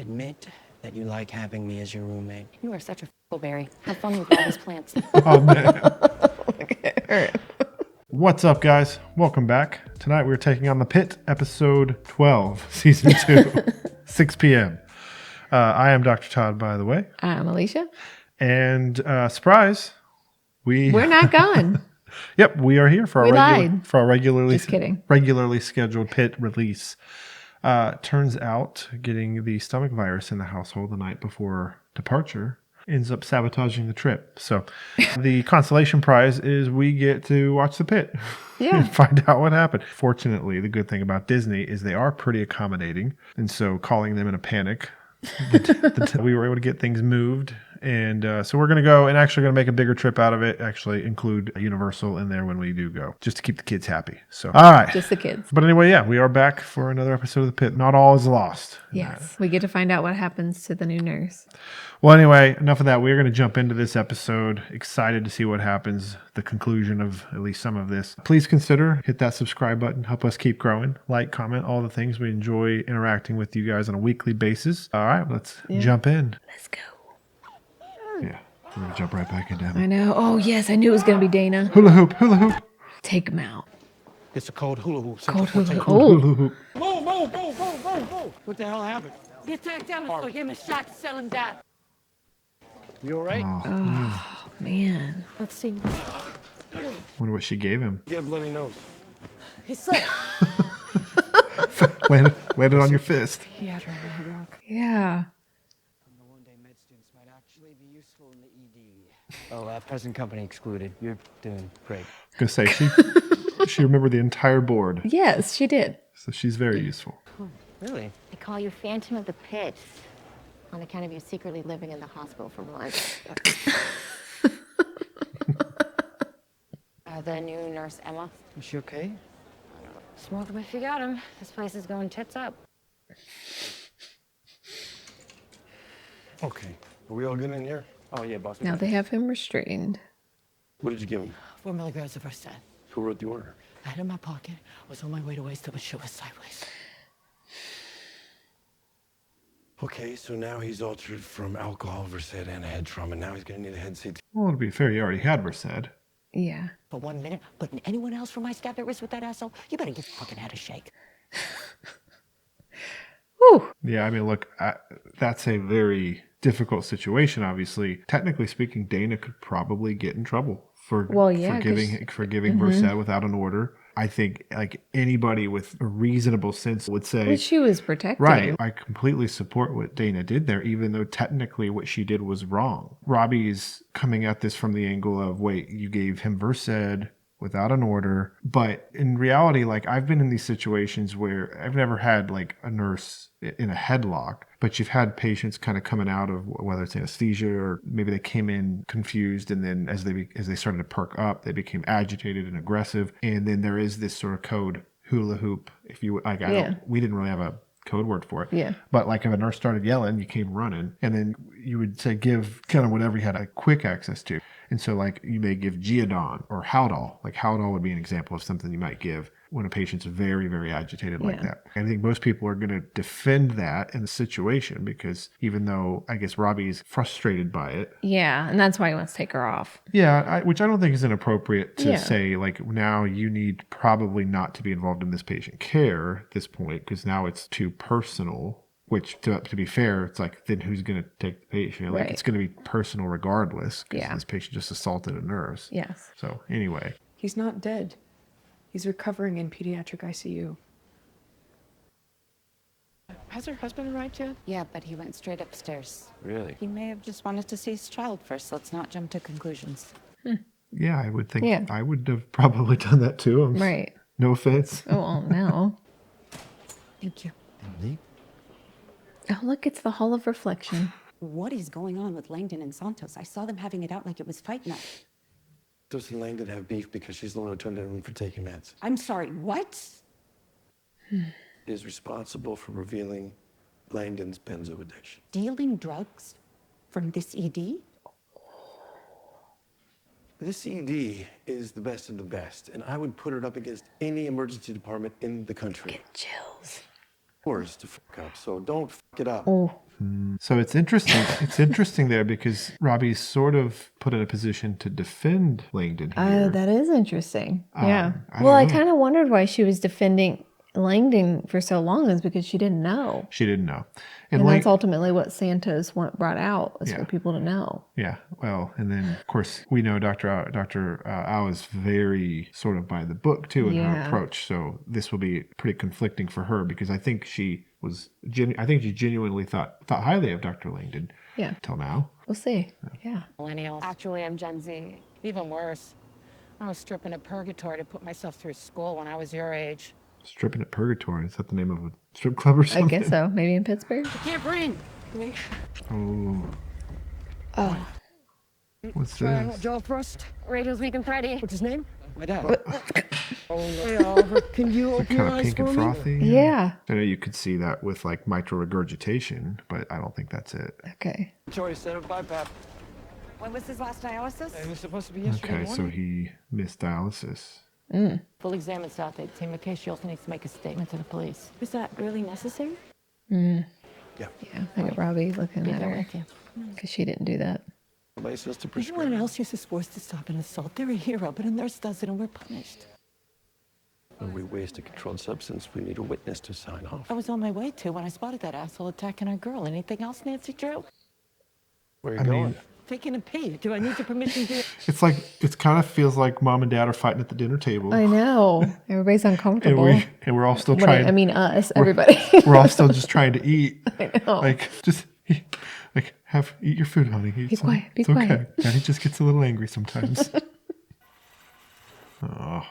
Admit that you like having me as your roommate. You are such a f***berry. Have fun with all these plants. Oh, man. Okay, all right. What's up, guys? Welcome back. Tonight we're taking on the Pitt, episode 12, season 2, 6 p.m. I am Dr. Todd, by the way. I'm Allycia. And surprise, We're not gone. Yep, we are here for our regularly Just kidding. regularly scheduled Pitt release. Turns out getting the stomach virus in the household the night before departure ends up sabotaging the trip. So the consolation prize is we get to watch the Pitt and find out what happened. Fortunately, the good thing about Disney is they are pretty accommodating. And so calling them in a panic, we were able to get things moved. And so we're going to go and actually going to make a bigger trip out of it, actually include Universal in there when we do go, just to keep the kids happy. So, all right. Just the kids. But anyway, yeah, we are back for another episode of The Pitt. Not all is lost. Yes. We get to find out what happens to the new nurse. Well, anyway, enough of that. We're going to jump into this episode. Excited to see what happens, the conclusion of at least some of this. Please consider, hit that subscribe button. Help us keep growing. Like, comment, all the things. We enjoy interacting with you guys on a weekly basis. All right, let's jump in. Let's go. Yeah, we're going to jump right back into I it. know. Oh, yes. I knew it was going to be Dana. Hula hoop, hula hoop. Take him out. It's a cold hula hoop. Cold hula. Take- Oh. Hula hoop. Whoa. What the hell happened? You attacked him, so give him a shot to sell him that. You all right? Oh, man. Let's see. Wonder what she gave him. Get a bloody nose. He slipped. Landed on your fist. He had her rock. Yeah. The one-day med students might actually be useful in the ED. Oh, present company excluded. You're doing great. Gonna say she remembered the entire board, Yes, she did. so she's very useful. Really? They call you Phantom of the Pit on account of you secretly living in the hospital for months. The new nurse, Emma. Is she okay? Smoke him if you got him. This place is going tits up. Okay. Are we all good in here? Oh, yeah, boss. Now they have him restrained. What did you give him? 4 milligrams of Versed. Who wrote the order? I had it in my pocket. I was on my way to waste it, but shit was sideways. Okay, so now he's altered from alcohol, Versed, and a head trauma. Now he's going to need a head CT. Well, to be fair, you already had Versed. Yeah. For 1 minute, putting anyone else from my staff at risk with that asshole, you better give fucking head a shake. Whew. Yeah, I mean, look, that's a very difficult situation. Obviously, technically speaking, Dana could probably get in trouble for giving Versed without an order. I think like anybody with a reasonable sense would say, But she was protecting. right, I completely support what Dana did there, even though technically what she did was wrong. Robbie's coming at this from the angle of, wait, you gave him Versed without an order. But in reality, like I've been in these situations where I've never had like a nurse in a headlock, but you've had patients kind of coming out of whether it's anesthesia or maybe they came in confused, and then as they started to perk up, they became agitated and aggressive. And then there is this sort of code hula hoop. If you like, we didn't really have a code word for it. Yeah. But like if a nurse started yelling, you came running, and then you would say give kind of whatever you had a quick access to. And so like you may give Geodon or Haldol. Like Haldol would be an example of something you might give when a patient's very, very agitated like that. I think most people are going to defend that in the situation because even though I guess Robbie's frustrated by it. Yeah, and that's why he wants to take her off. Yeah, which I don't think is inappropriate to say like now you need probably not to be involved in this patient care at this point because now it's too personal. Which, to be fair, it's like, then who's going to take the patient? Like, it's going to be personal regardless because this patient just assaulted a nurse. Yes. So, anyway. He's not dead. He's recovering in pediatric ICU. Has her husband arrived yet? Yeah, but he went straight upstairs. Really? He may have just wanted to see his child first. Let's not jump to conclusions. Yeah, I would think I would have probably done that too. Right. No offense. Oh, well, no. Thank you. Oh, look, it's the Hall of Reflection. What is going on with Langdon and Santos? I saw them having it out like it was fight night. Doesn't Langdon have beef because she's the one who turned him in for taking meds? I'm sorry, what? Is responsible for revealing Langdon's benzo addiction. Dealing drugs from this ED? This ED is the best of the best, and I would put it up against any emergency department in the country. Get chills. Yours to fuck up, so don't fuck it up. Oh. So it's interesting. It's interesting there because Robbie's sort of put in a position to defend Langdon here. That is interesting. Yeah. I Well, don't I know. kind of wondered why she was defending Langdon for so long is because she didn't know. She didn't know. And that's ultimately what Santos brought out, is Yeah. for people to know. Yeah, well, and then of course we know Dr. Al is very sort of by the book too in her Yeah. approach. So this will be pretty conflicting for her because I think she genuinely thought highly of Dr. Langdon. Yeah. Till now. We'll see. Yeah. Millennials. Actually, I'm Gen Z. Even worse. I was stripping at Purgatory to put myself through school when I was your age. Stripping at Purgatory. Is that the name of a strip club or something? I guess so. Maybe in Pittsburgh. I can't breathe. Oh. What's this? Joe Frost. Rachel's Week and Friday. What's his name? My dad. Hey, Oliver, can you open your Kind of eyes pink for and me? frothy. Yeah. I know you could see that with like mitral regurgitation, but I don't think that's it. Okay. Sorry, set up BiPAP. When was his last dialysis? It was supposed to be yesterday Okay, so morning. he missed dialysis. Full examine South 8 team in case she also needs to make a statement to the police. Was that really necessary? Yeah. Yeah. I got Robbie looking Be at there her with you. because she didn't do that. Somebody says to prescribe. Everyone else uses force to stop an assault. They're a hero, but a nurse does it and we're punished. When we waste a controlled substance, we need a witness to sign off. I was on my way to when I spotted that asshole attacking our girl. Anything else, Nancy Drew? Where are you I going? mean, Taking a pee. Do I need your permission to? it's like it kind of feels like mom and dad are fighting at the dinner table, I know. Everybody's and uncomfortable. we're all still What trying. I mean, us, everybody. we're all still just trying to eat. I know. Like just eat your food, honey. Be quiet, be it's okay. quiet. Daddy just gets a little angry sometimes. Oh,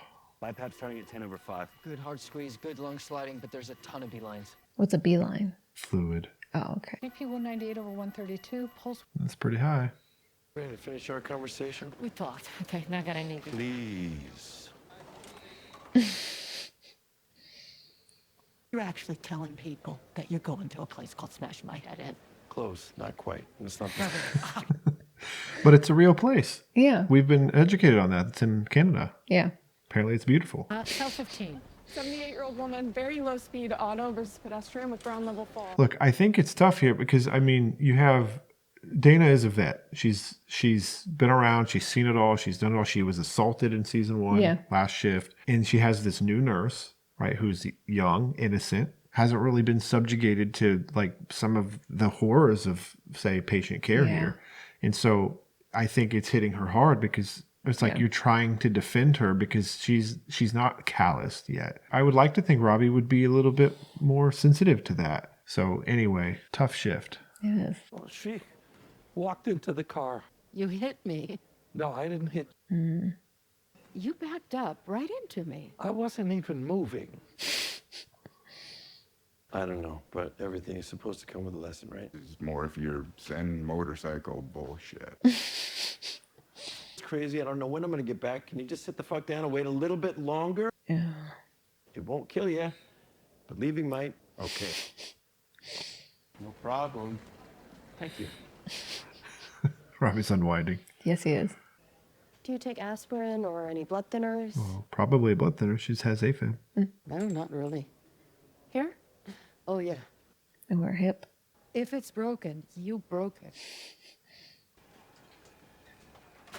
BiPAP starting at 10/5. Good hard squeeze, good lung sliding, but there's a ton of beelines. What's a beeline? fluid. Oh, okay. BP 198/132. Pulse. That's pretty high. Ready to finish our conversation? We talked. Okay, now I gotta need you. Please. You're actually telling people that you're going to a place called Smash My Head In. Close, not quite. It's not. But it's a real place. Yeah. We've been educated on that. It's in Canada. Yeah. Apparently it's beautiful. Cell 15. 78-year-old woman, very low speed auto versus pedestrian with ground level fall. Look, I think it's tough here because I mean, you have Dana is a vet. She's been around. She's seen it all. She's done it all. She was assaulted in season 1, Yeah. last shift, and she has this new nurse, right, who's young, innocent, hasn't really been subjugated to like some of the horrors of, say, patient care Yeah. here, and so I think it's hitting her hard because it's like Yeah. you're trying to defend her because she's not calloused yet. I would like to think Robbie would be a little bit more sensitive to that. So anyway, tough shift. It is. Well, she walked into the car. You hit me. No, I didn't hit. You backed up right into me. I wasn't even moving. I don't know, but everything is supposed to come with a lesson, right? It's more if you're Zen motorcycle bullshit. It's crazy. I don't know when I'm going to get back. Can you just sit the fuck down and wait a little bit longer? Yeah. It won't kill you, but leaving might. Okay. No problem. Thank you. Robbie's unwinding. Yes, he is. Do you take aspirin or any blood thinners? Well, probably a blood thinner. She just has AFib. No, not really. Here? Oh, yeah. And her hip. If it's broken, you broke it. I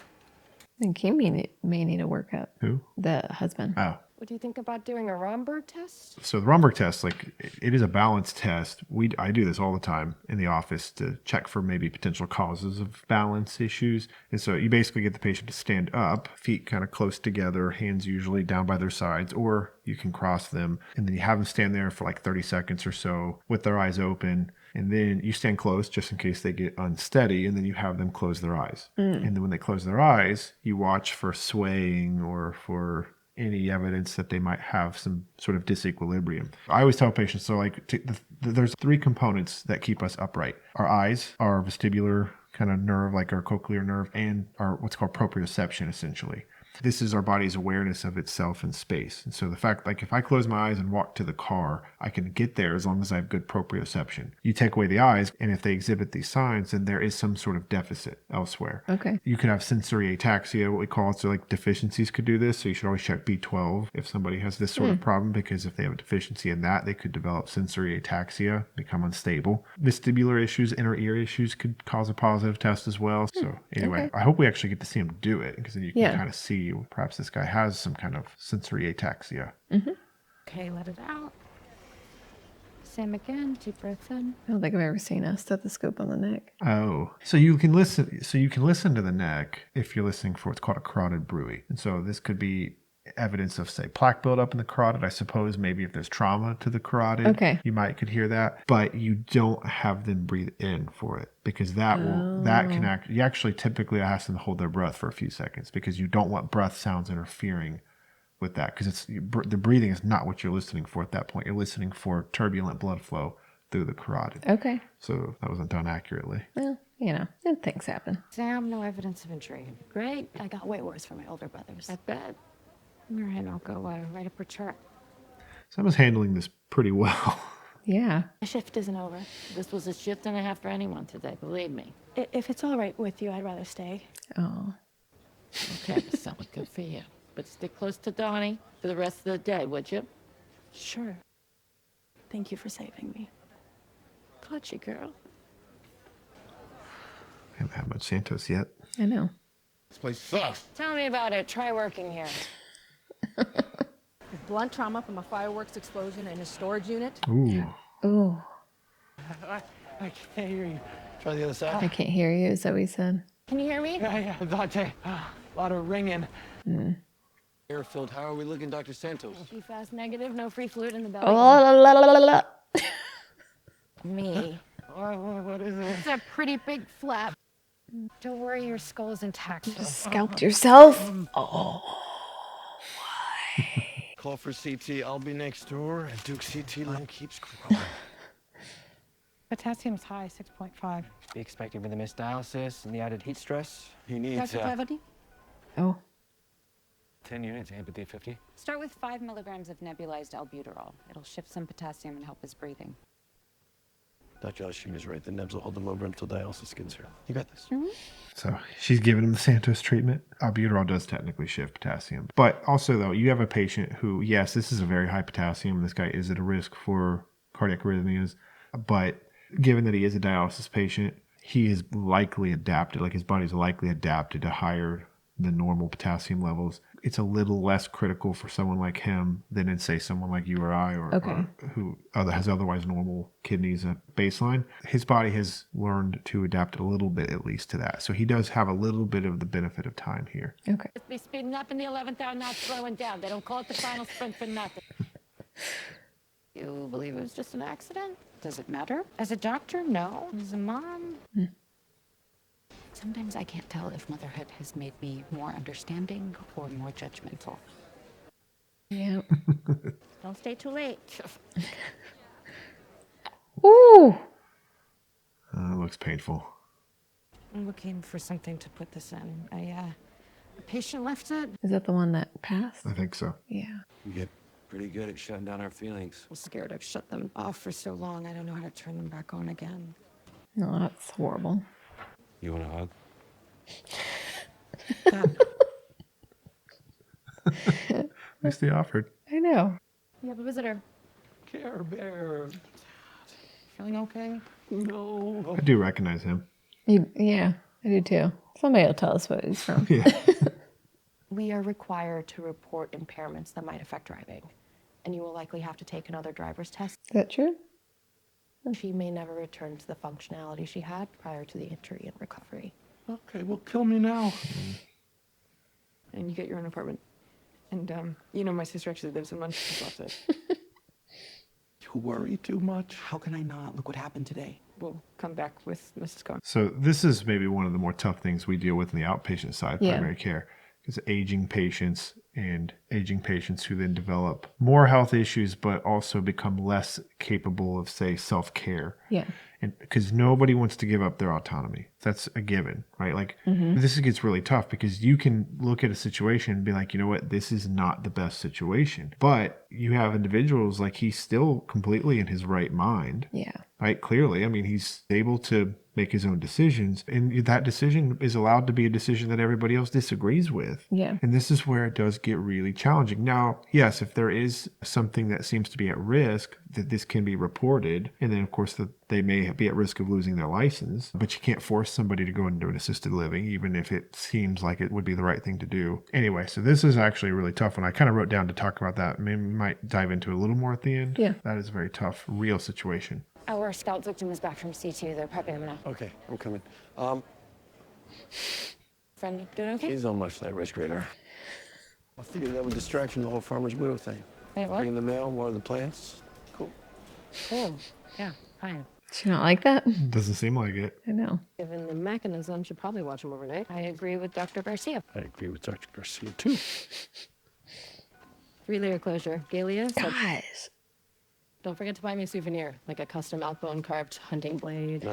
think he may need a workup. Who? The husband. Oh. Would you think about doing a Romberg test? So the Romberg test, like it is a balance test. I do this all the time in the office to check for maybe potential causes of balance issues. And so you basically get the patient to stand up, feet kind of close together, hands usually down by their sides, or you can cross them. And then you have them stand there for like 30 seconds or so with their eyes open. And then you stand close just in case they get unsteady. And then you have them close their eyes. And then when they close their eyes, you watch for swaying or for any evidence that they might have some sort of disequilibrium. I always tell patients, so like there's 3 components that keep us upright. Our eyes, our vestibular kind of nerve, like our cochlear nerve, and our what's called proprioception, essentially. This is our body's awareness of itself in space. And so the fact, like if I close my eyes and walk to the car, I can get there as long as I have good proprioception. You take away the eyes, and if they exhibit these signs, then there is some sort of deficit elsewhere. Okay. You could have sensory ataxia, what we call it. So like deficiencies could do this. So you should always check B12 if somebody has this sort of problem, because if they have a deficiency in that, they could develop sensory ataxia, become unstable. Vestibular issues, inner ear issues could cause a positive test as well. So anyway, I hope we actually get to see him do it, because then you can kind of see perhaps this guy has some kind of sensory ataxia. Okay, let it out. Same again, deep breath in. I don't think I've ever seen a stethoscope on the neck. Oh, so you can listen. So you can listen to the neck if you're listening for what's called a carotid bruit. And so this could be evidence of, say, plaque buildup in the carotid. I suppose maybe if there's trauma to the carotid, you could hear that. But you don't have them breathe in for it, because that can act. You actually typically ask them to hold their breath for a few seconds, because you don't want breath sounds interfering with that, because the breathing is not what you're listening for at that point. You're listening for turbulent blood flow through the carotid. Okay. So that wasn't done accurately. Well, things happen. Sam, no evidence of injury. Great. I got way worse for my older brothers. I bet. All right, I'll go write up her chart. Sam was handling this pretty well. Yeah. My shift isn't over. This was a shift and a half for anyone today, believe me. If it's all right with you, I'd rather stay. Oh. Okay, so good for you. But stick close to Donnie for the rest of the day, would you? Sure. Thank you for saving me. Got you, girl. Haven't had much Santos yet. I know. This place sucks. Tell me about it. Try working here. Blunt trauma from a fireworks explosion in a storage unit. Ooh. Ooh. I can't hear you. Try the other side. I can't hear you, is that what he said? Can you hear me? Yeah, Dante. A lot of ringing. Air-filled. How are we looking, Dr. Santos? Fast negative, no free fluid in the belly. Oh, la, la, la, la, la. Me. What is it? It's a pretty big flap. Don't worry, your skull is intact. Just scalped yourself? Oh. Call for CT. I'll be next door. And Duke CT line keeps growing. Potassium's high, 6.5. Be expected with the missed dialysis and the added heat stress. He needs Dr. Cavity? Oh. 10 units, amputee 50. Start with 5 milligrams of nebulized albuterol. It'll shift some potassium and help his breathing. Dr. Allycia is right. The nebs will hold them over until dialysis gets here. You got this. So she's giving him the Santos treatment. Albuterol does technically shift potassium. But also, though, you have a patient who, yes, this is a very high potassium. This guy is at a risk for cardiac arrhythmias. But given that he is a dialysis patient, he is likely adapted, like his body's likely adapted to higher than normal potassium levels. It's a little less critical for someone like him than in, say, someone like you or I, or who has otherwise normal kidneys at baseline. His body has learned to adapt a little bit, at least, to that. So he does have a little bit of the benefit of time here. Okay. Just be speeding up in the 11th hour, not slowing down. They don't call it the final sprint for nothing. You believe it was just an accident? Does it matter? As a doctor, no. As a mom, Sometimes I can't tell if motherhood has made me more understanding or more judgmental. Yeah. don't stay too late. Ooh. It looks painful. I'm looking for something to put this in. A patient left it. Is that the one that passed? I think so. Yeah. We get pretty good at shutting down our feelings. I'm scared I've shut them off for so long. I don't know how to turn them back on again. No, that's horrible. You want a hug? At least they offered. I know. You have a visitor. Care Bear. Feeling okay? No. I do recognize him. Yeah, I do too. Somebody will tell us what he's from. Yeah. We are required to report impairments that might affect driving, and you will likely have to take another driver's test. Is that true? She may never return to the functionality she had prior to the injury and recovery. Okay, well, kill me now. And you get your own apartment. And, my sister actually lives in one. She loves it. You worry too much. How can I not? Look what happened today. We'll come back with Mrs. Cohen. So this is maybe one of the more tough things we deal with in the outpatient side of primary care. Because aging patients who then develop more health issues, but also become less capable of, say, self-care. Yeah. And because nobody wants to give up their autonomy. That's a given, right? Like this gets really tough because you can look at a situation and be like, you know what, this is not the best situation. But you have individuals like he's still completely in his right mind. Yeah. Right? Clearly. I mean, he's able to make his own decisions. And that decision is allowed to be a decision that everybody else disagrees with. Yeah. And this is where it does get really challenging. Now, yes, if there is something that seems to be at risk, that this can be reported. And then, of course, that they may be at risk of losing their license. But you can't force somebody to go into an assisted living, even if it seems like it would be the right thing to do. Anyway, so this is actually a really tough one. I kind of wrote down to talk about that. Maybe we might dive into it a little more at the end. Yeah. That is a very tough, real situation. Our scout victim is back from C2. They're prepping him now. Okay, I'm coming. Friend, doing okay? He's on my flight risk radar. I figured that would distract from the whole farmer's widow thing. Wait, what? Bringing the mail, water the plants. Cool. Cool. Yeah, fine. She not like that? Doesn't seem like it. I know. Given the mechanism, should probably watch him overnight. I agree with Dr. Garcia. I agree with Dr. Garcia, too. 3-layer closure. Galia said, Guys. don't forget to buy me a souvenir, like a custom outbone carved hunting blade.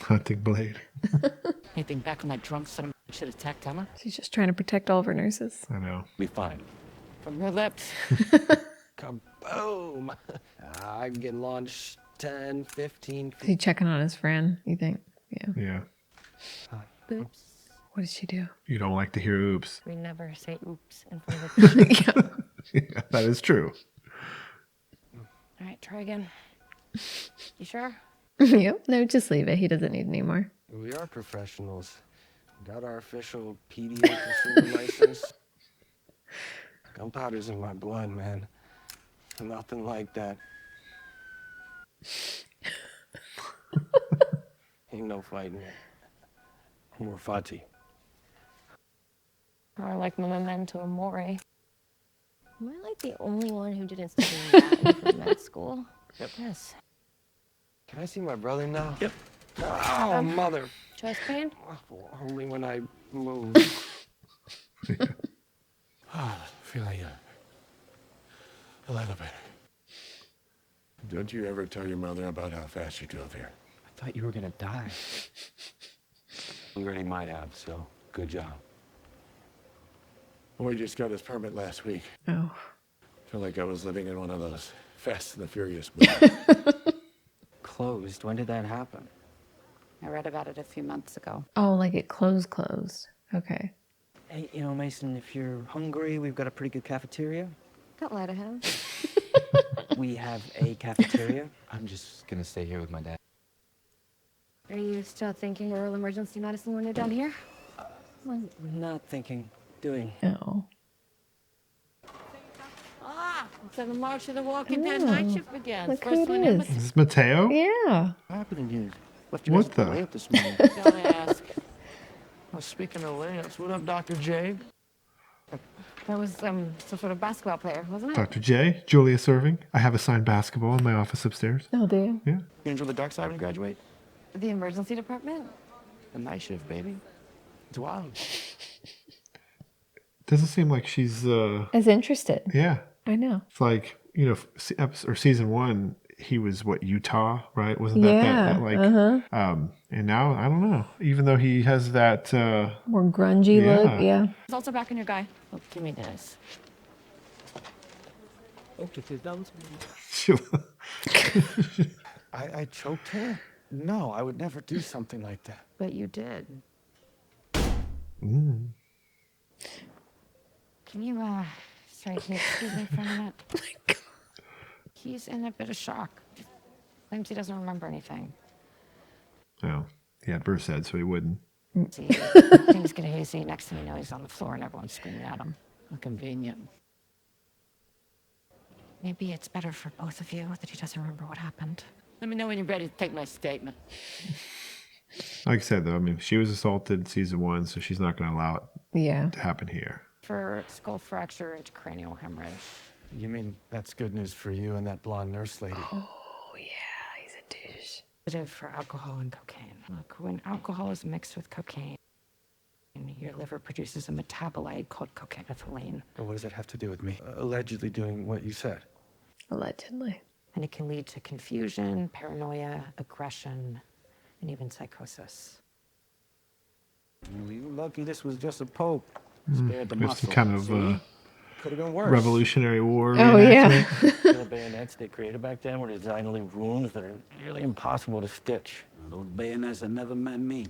Hunting blade. Anything back on that drunk son of a should attack Emma? She's just trying to protect all of her nurses. I know. Be fine. From her lips. Kaboom! I can get launched 10, 15 Is he checking on his friend, you think? Yeah. Yeah. Oops. What did she do? You don't like to hear oops. We never say oops in front of the Yeah, that is true. All right, try again. You sure? Yep. No, just leave it. He doesn't need any more. We are professionals. Got our official PDA consumer license. Gunpowder's in my blood, man. Nothing like that. Ain't no fighting it. More Fati. Or like Memento Amore. Am I like the only one who didn't study Latin for med school? Yep. Yes. Can I see my brother now? Yep. Oh, mother. Chest pain? Only when I move. Feel like elevator. Don't you ever tell your mother about how fast you drove here? I thought you were gonna die. We already might have, so good job. Boy just got his permit last week. Oh. Feel like I was living in one of those Fast and the Furious movies. Closed. When did that happen? I read about it a few months ago. Oh, like it closed. Okay. Hey, you know, Mason, if you're hungry, we've got a pretty good cafeteria. Don't lie to him. We have a cafeteria. I'm just gonna stay here with my dad. Are you still thinking rural emergency medicine when you're done here? Not thinking. Doing. Oh. Ah, so the March of the Walking Dead night shift begins. Look First who one it in is. Is this Mateo? Yeah. What happened here? Left your What guys at the the? lamp this morning. Don't ask. Well, speaking of lamps, what up, Dr. J? That was some sort of basketball player, wasn't it? Dr. J, Julia serving. I have a signed basketball in my office upstairs. Oh, do you? Yeah. You enjoy the dark side when you graduate? The emergency department? The night shift, baby. It's wild. Doesn't seem like she's, As interested. yeah. I know. It's like, you know, season 1, he was Utah, right? Wasn't that Yeah. that like, Uh-huh. and now, I don't know. Even though he has that, More grungy Yeah. look. Yeah. It's also back in your guy. Oh, give me this. I choked her? No, I would never do something like that. But you did. mm. Can you, sorry, can you excuse me for a minute? He's in a bit of shock. Claims he doesn't remember anything. Oh, he had birth head, so he wouldn't. See, things get hazy. Next thing you know, he's on the floor and everyone's screaming at him. How convenient. Maybe it's better for both of you that he doesn't remember what happened. Let me know when you're ready to take my statement. Like I said, though, I mean, she was assaulted in season 1, so she's not going to allow it Yeah. to happen here. For skull fracture and cranial hemorrhage. You mean that's good news for you and that blonde nurse lady? Oh, yeah. He's a douche. Positive for alcohol and cocaine. Look, when alcohol is mixed with cocaine, your liver produces a metabolite called cocaine ethylene. And what does that have to do with me? Allegedly doing what you said. Allegedly. And it can lead to confusion, paranoia, aggression, and even psychosis. You lucky this was just a poke. Mm, Spared the just muscle. kind of Could have been worse. Revolutionary War. Oh, yeah. The bayonets they created back then were designed to leave wounds that are nearly impossible to stitch. Those bayonets have never met me.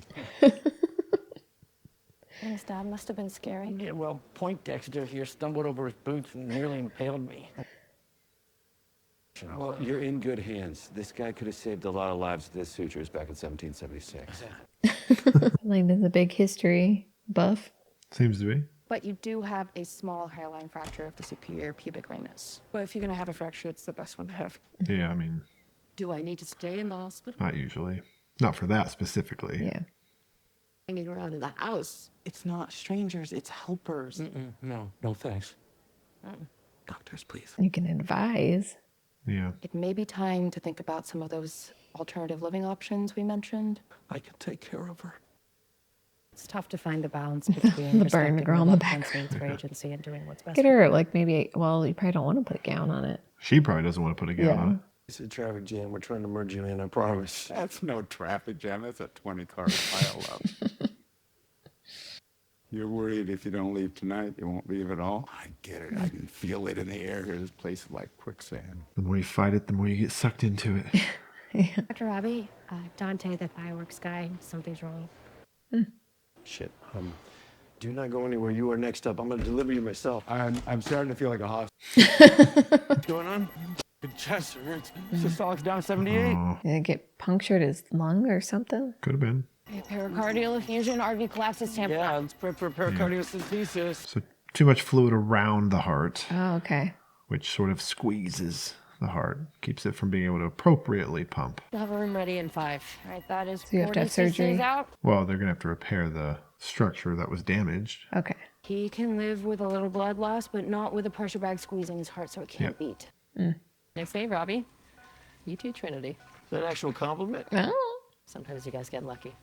Thanks, Dad. Must have been scary. Yeah, well, Poindexter here stumbled over his boots and nearly impaled me. Well, you're in good hands. This guy could have saved a lot of lives with his sutures back in 1776. Langdon's a big history buff. Seems to be. But you do have a small hairline fracture of the superior pubic ramus. But if you're gonna have a fracture, it's the best one to have. Yeah, I mean, Do I need to stay in the hospital? not usually. Not for that specifically. Yeah. Hanging around in the house? It's not strangers, it's helpers. No, no thanks. Doctors, please. You can advise. Yeah. It may be time to think about some of those alternative living options we mentioned. I can take care of her. It's tough to find the balance between The burn respecting girl your in the loved back. one's needs for agency and doing what's best Get for her, them. like, maybe, well, you probably don't want to put a gown on it. She probably doesn't want to put a gown Yeah. on it. It's a traffic jam. We're trying to merge you in, I promise. That's no traffic jam. That's a 20-car pile up. You're worried if you don't leave tonight, you won't leave at all? I get it. I can feel it in the air here. This place is like quicksand. The more you fight it, the more you get sucked into it. Dr. Robbie, Dante, the fireworks guy, something's wrong. Shit. Do not go anywhere. You are next up. I'm going to deliver you myself. I'm starting to feel like a hospital. What's going on? The chest hurts. Systolic's down 78. Oh, Did it get punctured his lung or something? could have been. Pericardial effusion, RV collapses, tamper. Yeah, let's prep for pericardiocentesis. So too much fluid around the heart, Oh, okay. which sort of squeezes the heart, keeps it from being able to appropriately pump. We'll have a room ready in 5. All right, that is So you have to have 46 days surgery? out. Well, they're going to have to repair the structure that was damaged. Okay. He can live with a little blood loss, but not with a pressure bag squeezing his heart so it can't beat. Next day, Robbie. You too, Trinity. Is that an actual compliment? Oh. Sometimes you guys get lucky.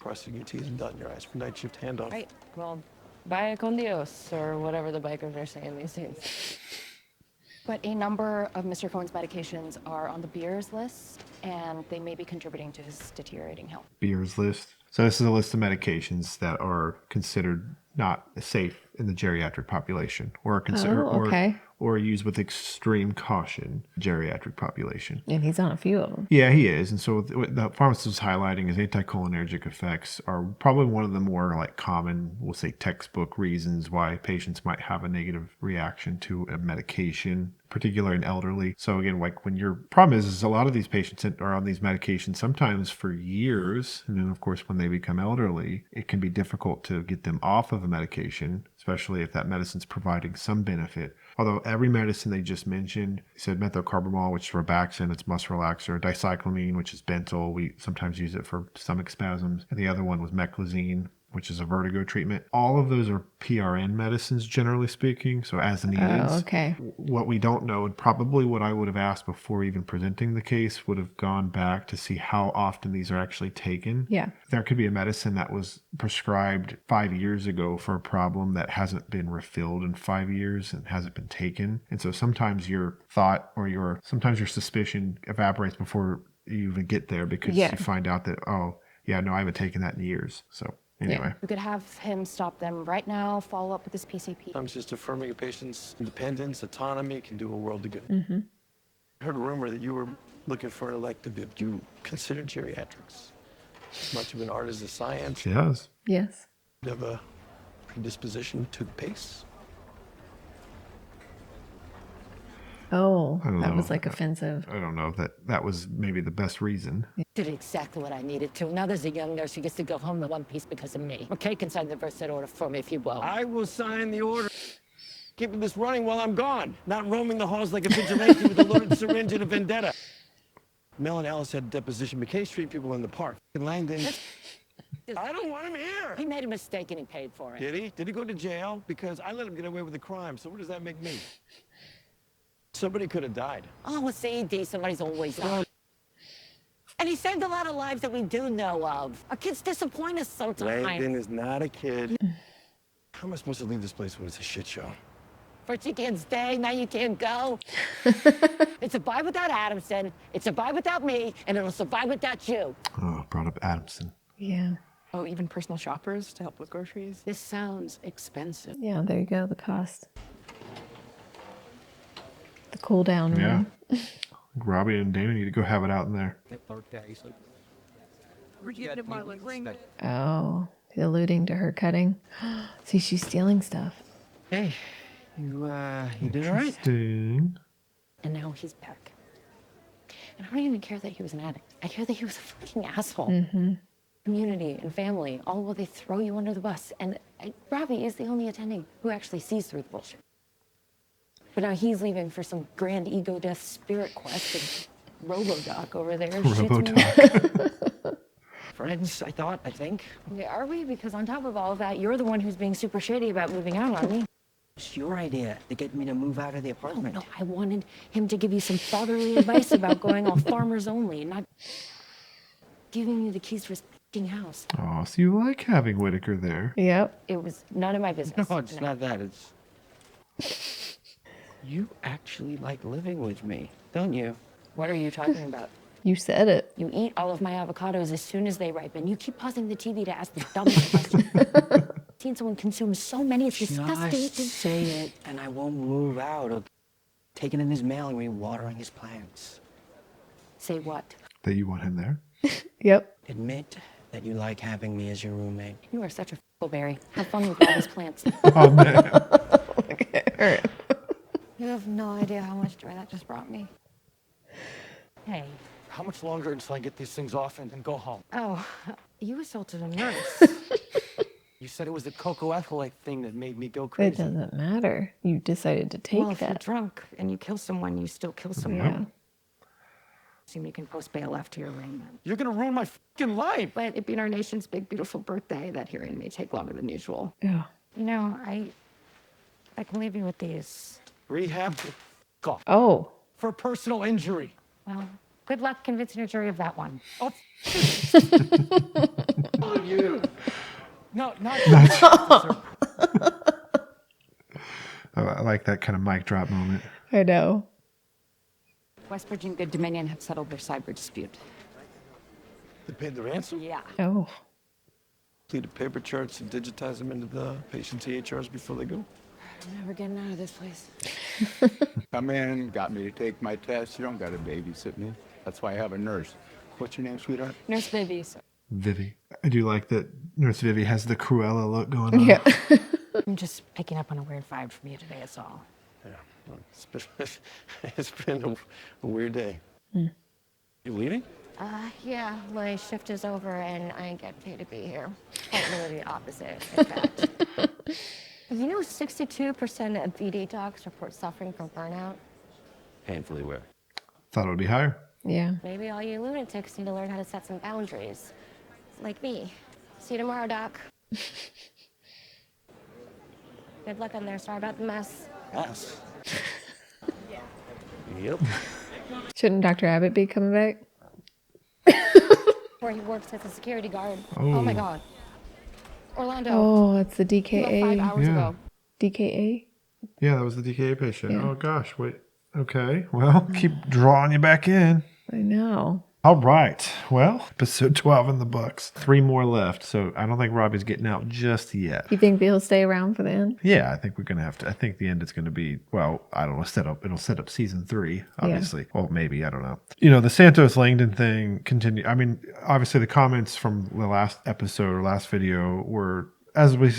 Crossing your T's and dotting your I's for night shift handoff. Right. Well, vaya con Dios, or whatever the bikers are saying these days. But a number of Mr. Cohen's medications are on the Beers list, and they may be contributing to his deteriorating health. Beers list. So this is a list of medications that are considered not safe in the geriatric population, or are considered okay. or used with extreme caution. Geriatric population. And he's on a few of them. Yeah, he is. And so what the pharmacist was highlighting is anticholinergic effects are probably one of the more like common, we'll say textbook reasons why patients might have a negative reaction to a medication, particularly in elderly. So again, like when your problem is a lot of these patients are on these medications sometimes for years. And then of course, when they become elderly, it can be difficult to get them off of a medication, especially if that medicine's providing some benefit. Although every medicine they just mentioned, he said methocarbamol, which is Robaxin, it's muscle relaxer, dicyclamine, which is Bentyl. We sometimes use it for stomach spasms. And the other one was meclizine, which is a vertigo treatment. All of those are PRN medicines, generally speaking, so as needed. Oh, okay. What we don't know, and probably what I would have asked before even presenting the case, would have gone back to see how often these are actually taken. Yeah. There could be a medicine that was prescribed 5 years ago for a problem that hasn't been refilled in 5 years and hasn't been taken. And so sometimes your thought or sometimes your suspicion evaporates before you even get there because you find out that, oh, yeah, no, I haven't taken that in years. So anyway. You could have him stop them right now, follow up with his PCP. Sometimes just affirming a patient's independence, autonomy can do a world of good. Mm-hmm. I heard a rumor that you were looking for an elective. Do you consider geriatrics as much of an art as a science? Yes. Yes. Do you have a predisposition to the pace? Oh, I don't that know. was like offensive. I don't know if that was maybe the best reason. Did exactly what I needed to. Now there's a young nurse who gets to go home in one piece because of me. Okay, can sign the Versed order for me if you will. I will sign the order. Keeping this running while I'm gone, not roaming the halls like a vigilante with a loaded syringe and a vendetta. Mel and Alice had a deposition. McKay Street people in the park. And Langdon. I don't want him here. He made a mistake and he paid for it. Did he? Did he go to jail? Because I let him get away with the crime. So what does that make me? Somebody could have died. Oh, with CED, somebody's always died. And he saved a lot of lives that we do know of. Our kids disappoint us sometimes. Langdon is not a kid. How am I supposed to leave this place when it's a shit show? First you can't stay, now you can't go. It's a vibe without Adamson, it's a vibe without me, and it'll survive without you. Oh, brought up Adamson. Yeah. Oh, even personal shoppers to help with groceries. This sounds expensive. Yeah, there you go. The cost. The cool down Yeah. room. Robbie and Dana need to go have it out in there. Oh, he's alluding to her cutting. See, she's stealing stuff. Hey, you did all right? Interesting. And now he's back. And I don't even care that he was an addict. I care that he was a fucking asshole. Mm-hmm. Community and family, all while they throw you under the bus. And Robbie is the only attending who actually sees through the bullshit. But now he's leaving for some grand ego death spirit quest and Robodoc over there. Robodoc. Friends, I think. Yeah, are we? Because on top of all of that, you're the one who's being super shady about moving out on me. It's your idea to get me to move out of the apartment. No, I wanted him to give you some fatherly advice about going all farmers only, not giving you the keys to his fucking house. Oh, so you like having Whitaker there? Yep. It was none of my business. No, it's not that. It's... You actually like living with me, don't you? What are you talking about? You said it. You eat all of my avocados as soon as they ripen. You keep pausing the TV to ask the dumbest question. I've seen someone consume so many, it's disgusting. Just say it, and I won't move out of taking in his mail and re-watering his plants. Say what? That you want him there? Yep. Admit that you like having me as your roommate. You are such a f***berry. Have fun with all these plants. Oh, man. Look at her. You have no idea how much joy that just brought me. Hey. How much longer until I get these things off and go home? Oh, you assaulted a nurse. You said it was the cocoa-ethyl thing that made me go It crazy. doesn't matter. You decided to take Well, if you're that. drunk and you kill someone, you still kill someone. Yeah. Assume you can post bail after your arraignment. You're gonna ruin my fucking life. But it being our nation's big, beautiful birthday, that hearing may take longer than usual. Yeah. You know, I can leave you with these. Rehab? Off. Oh. For personal injury. Well, good luck convincing your jury of that one. Oh, all of you. No, not Oh, I like that kind of mic drop moment. I know. Westbridge and Good Dominion have settled their cyber dispute. They paid the ransom? Yeah. Oh. Completed paper charts and digitize them into the patient's EHRs before they go. I'm never getting out of this place. Come in, got me to take my test. You don't got to babysit me. That's why I have a nurse. What's your name, sweetheart? Nurse Vivi. Vivi. I do like that Nurse Vivi has the Cruella look going on. Yeah. I'm just picking up on a weird vibe from you today, that's all. Yeah. It's been a weird day. Mm. You leaving? Yeah, my shift is over and I get paid to be here. Quite literally the opposite, in fact. You know 62% of VD docs report suffering from burnout? Painfully aware. Thought it would be higher. Yeah. Maybe all you lunatics need to learn how to set some boundaries. Like me. See you tomorrow, Doc. Good luck in there. Sorry about the mess. Yes. Yep. Shouldn't Dr. Abbott be coming back? Where he works as a security guard. Oh. Oh my God. Orlando. Oh, it's the About 5 DKA. hours ago. DKA? Yeah, that was the DKA patient. Yeah. Oh, gosh. Wait. Okay. Well, keep drawing you back in. I know. All right. Well, episode 12 in the books. 3 more left. So I don't think Robbie's getting out just yet. You think he'll stay around for the end? Yeah, I think we're going to have to. I think the end is going to be, well, I don't know, it'll set up season 3, obviously. Well, maybe, I don't know. You know, the Santos Langdon thing continue. I mean, obviously the comments from the last episode or last video were, as we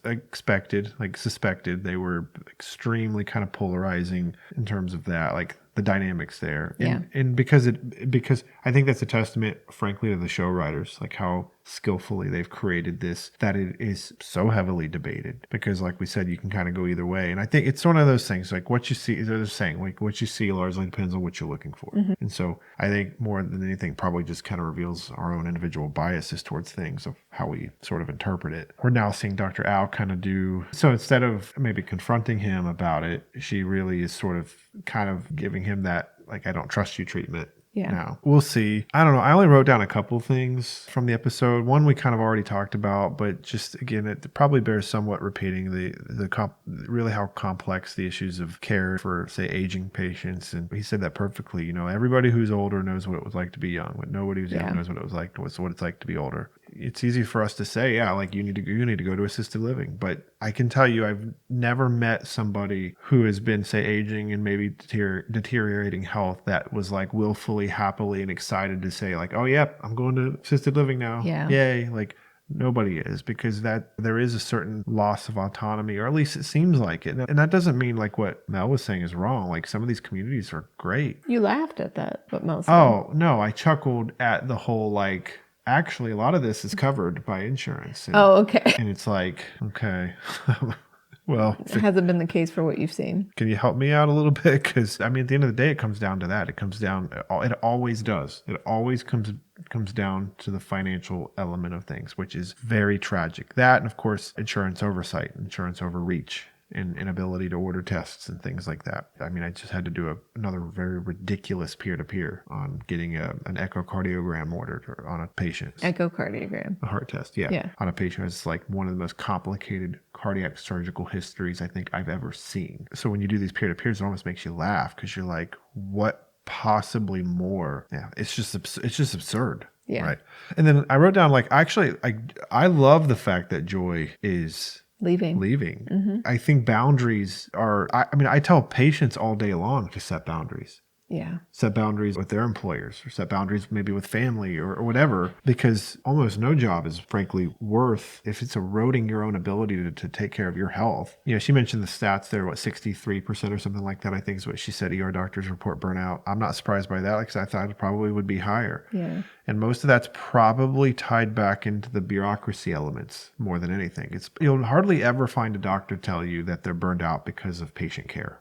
expected, like suspected, they were extremely kind of polarizing in terms of that, like the dynamics there. And because I think that's a testament, frankly, to the show writers, like how skillfully they've created this, that it is so heavily debated, because like we said, you can kind of go either way. And I think it's one of those things, like what you see, they're saying, like what you see largely depends on what you're looking for. Mm-hmm. And so I think more than anything, probably just kind of reveals our own individual biases towards things of how we sort of interpret it. We're now seeing Dr. Al kind of do, so instead of maybe confronting him about it, she really is sort of kind of giving him that, like, I don't trust you treatment. Yeah. now. We'll see. I don't know. I only wrote down a couple things from the episode. One we kind of already talked about, but just again, it probably bears somewhat repeating really how complex the issues of care for, say, aging patients. And he said that perfectly. Everybody who's older knows what it was like to be young, but nobody who's young knows what it was like. What it's like to be older. It's easy for us to say, yeah, like you need to go to assisted living, but I can tell you, I've never met somebody who has been, say, aging and maybe deteriorating health that was like willfully, happily, and excited to say, like, oh, yep, I'm going to assisted living now. Yeah. Yay. Like, nobody is, because that there is a certain loss of autonomy, or at least it seems like it. And that doesn't mean like what Mel was saying is wrong. Like, some of these communities are great. You laughed at that, what Mel said. Oh, no, I chuckled at the whole, like, actually, a lot of this is covered by insurance. Okay. And it's like, okay, well. It hasn't been the case for what you've seen. Can you help me out a little bit? Because, I mean, at the end of the day, it comes down to that. It always does. It always comes down to the financial element of things, which is very tragic. That, and of course, insurance oversight, insurance overreach, and inability to order tests and things like that. I mean, I just had to do another very ridiculous peer-to-peer on getting an echocardiogram ordered on a patient. Echocardiogram. A heart test, yeah. On a patient. It's like one of the most complicated cardiac surgical histories I think I've ever seen. So when you do these peer-to-peers, it almost makes you laugh, because you're like, what possibly more? Yeah, it's just absurd. Yeah. Right. And then I wrote down, like, actually, I love the fact that Joy is leaving. Mm-hmm. I think boundaries are, I mean, I tell patients all day long to set boundaries. Yeah. Set boundaries with their employers, or set boundaries maybe with family or whatever, because almost no job is frankly worth, if it's eroding your own ability to take care of your health. She mentioned the stats there, 63% or something like that, I think is what she said. ER doctors report burnout. I'm not surprised by that, because I thought it probably would be higher. Yeah. And most of that's probably tied back into the bureaucracy elements more than anything. You'll hardly ever find a doctor tell you that they're burned out because of patient care,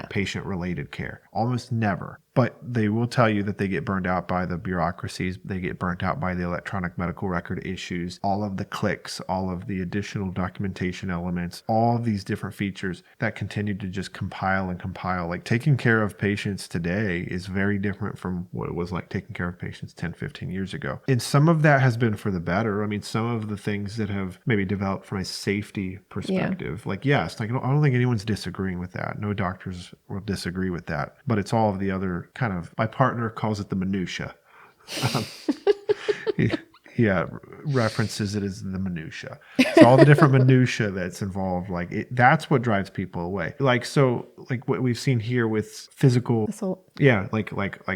patient-related care. Almost never. But they will tell you that they get burned out by the bureaucracies. They get burnt out by the electronic medical record issues, all of the clicks, all of the additional documentation elements, all of these different features that continue to just compile and compile. Like, taking care of patients today is very different from what it was like taking care of patients 10, 15 years ago. And some of that has been for the better. I mean, some of the things that have maybe developed from a safety perspective, like, yes, like, I don't think anyone's disagreeing with that. No doctors will disagree with that. But it's all of the other kind of, my partner calls it the minutia. He references it as the minutia. So all the different minutia that's involved, like, that's what drives people away. Like, so, like what we've seen here with physical assault. Yeah,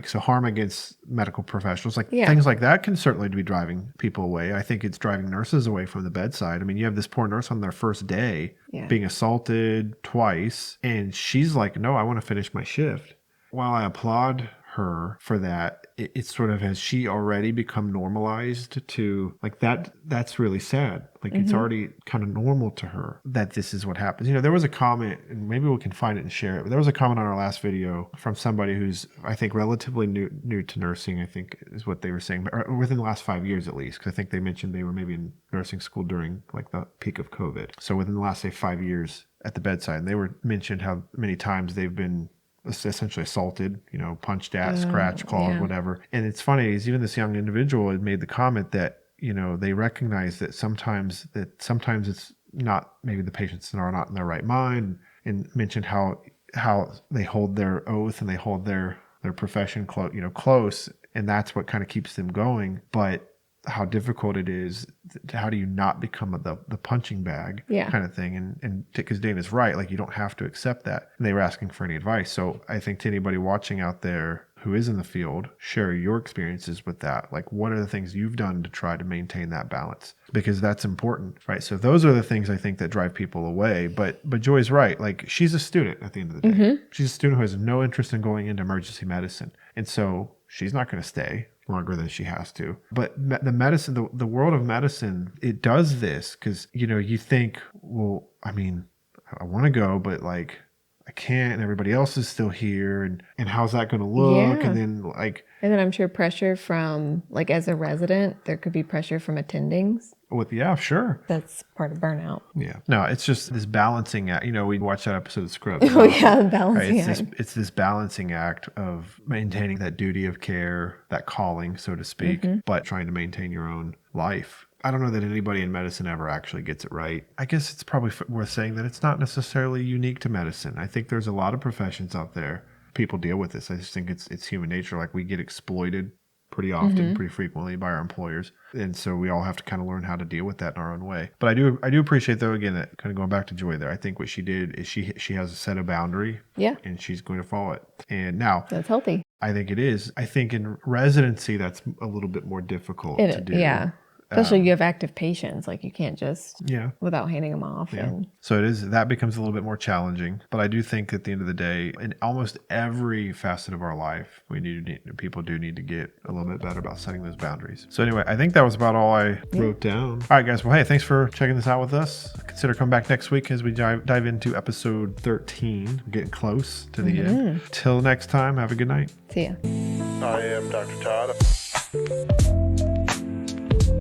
so harm against medical professionals, like things like that can certainly be driving people away. I think it's driving nurses away from the bedside. I mean, you have this poor nurse on their first day being assaulted twice, and she's like, no, I want to finish my shift. While I applaud her for that, it's sort of, has she already become normalized to, like, that's really sad. Like, it's already kind of normal to her that this is what happens. There was a comment, and maybe we can find it and share it, but there was a comment on our last video from somebody who's, I think, relatively new to nursing, I think is what they were saying, but within the last 5 years at least, because I think they mentioned they were maybe in nursing school during, like, the peak of COVID. So within the last, say, 5 years at the bedside, and they mentioned how many times they've been essentially assaulted, punched at, scratched, clawed, whatever. And it's funny, is even this young individual had made the comment that, they recognize that sometimes it's not, maybe the patients are not in their right mind, and mentioned how they hold their oath and they hold their profession close, and that's what kind of keeps them going. But how difficult it is, how do you not become the punching bag kind of thing? And because Dana's right, like, you don't have to accept that. And they were asking for any advice. So I think to anybody watching out there who is in the field, share your experiences with that. Like, what are the things you've done to try to maintain that balance? Because that's important, right? So those are the things I think that drive people away. But Joy's right. Like, she's a student at the end of the day. She's a student who has no interest in going into emergency medicine. And so she's not going to stay longer than she has to. But the medicine, the world of medicine, it does this because, you think, well, I mean, I want to go, but, like, I can't, and everybody else is still here, and how's that going to look? Yeah. And then I'm sure pressure from, like, as a resident, there could be pressure from attendings With the F, sure. That's part of burnout. Yeah. No, it's just this balancing act. You know, we watched that episode of Scrubs. Oh, yeah, balancing act. It's this balancing act of maintaining that duty of care, that calling, so to speak, but trying to maintain your own life. I don't know that anybody in medicine ever actually gets it right. I guess it's probably worth saying that it's not necessarily unique to medicine. I think there's a lot of professions out there. People deal with this. I just think it's human nature. Like, we get exploited pretty often, pretty frequently by our employers. And so we all have to kind of learn how to deal with that in our own way. But I do appreciate, though, again, that kind of going back to Joy there, I think what she did is she has a set of boundary. Yeah. And she's going to follow it. And now That's healthy. I think it is. I think in residency, that's a little bit more difficult to do. Yeah. Especially you have active patients. Like, you can't just, without handing them off. Yeah. And So that becomes a little bit more challenging. But I do think at the end of the day, in almost every facet of our life, people do need to get a little bit better about setting those boundaries. So anyway, I think that was about all I wrote down. All right, guys. Well, hey, thanks for checking this out with us. Consider coming back next week as we dive into episode 13. We're getting close to the end. Till next time, have a good night. see ya. I am Dr. Todd.